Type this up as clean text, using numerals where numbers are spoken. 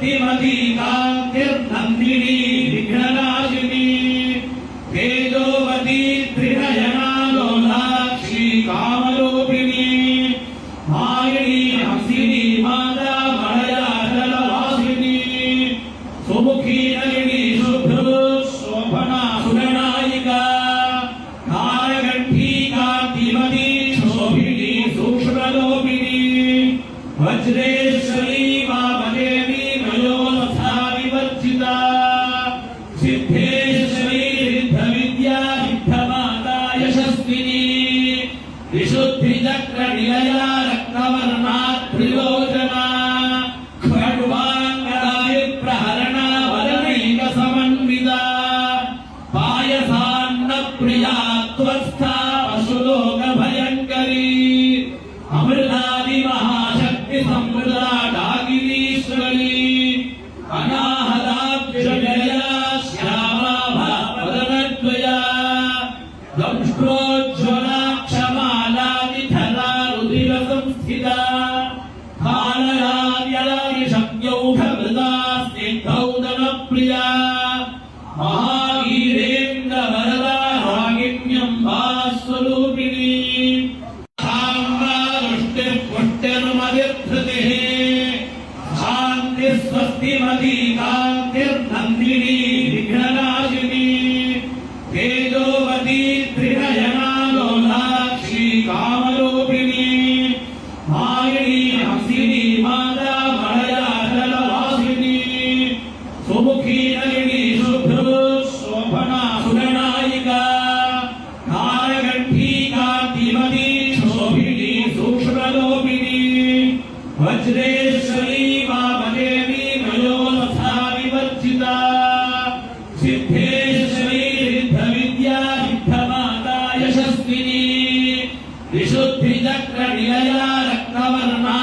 स्वस्तिमती कान्तिर्नन्दिनी विघ्ननाशिनी तेजोवती त्रिनयना लोलाक्षी कामरूपिणी मायिनी हंसिनी माता मलयाचलवासिनी सुमुखी नलिनी शुभ्र शोभना सुगणायिका नारकण्ठी कान्तिमती शोभिनी सूक्ष्मलोपिनी वज्रेश्वरी वामदेवी नयोरथा विवर्जिता सिद्धेश्वरी सिद्धविद्या सिद्धमाता यशस्विनी विशुद्धिचक्रनिलया रत्नवर्णा त्रिलोचना खड्वाङ्गदायुप्रहरणा वदनैकसमन्विता पायसान्नप्रिया त्वस्था पशुलोकभयङ्करी अमृतादिमहाशक्ति संवृता डाकिनीश्वरी अनाहताब्जया श्यामा वदनद्वया दंष्ट्रोज्ज्वला क्षमालादिधरा रुधिरसंस्थिता कालराद्यलादिशक्त्यौषधृता स्निग्धौदनप्रिया महावीरेन्द्रवरदा रागिण्यम्बा स्वरूपिणी स्वस्तिमती कान्तिर्नन्दिनी विघ्ननाशिनी तेजोवती त्रिनयना लोलाक्षी कामरूपिणी मायिनी हंसिनी माता मलयाचलवासिनी सुमुखी नलिनी शुभ्र शोभना सुगणायिका नारकण्ठी कान्तिमती शोभिनी सूक्ष्मलोपिनी वज्रेश्वरी वामदेवी नयोरथा विवर्जिता सिद्धेश्वरी सिद्धविद्या सिद्धमाता यशस्विनी विशुद्धिचक्रनिलया रत्नवर्णा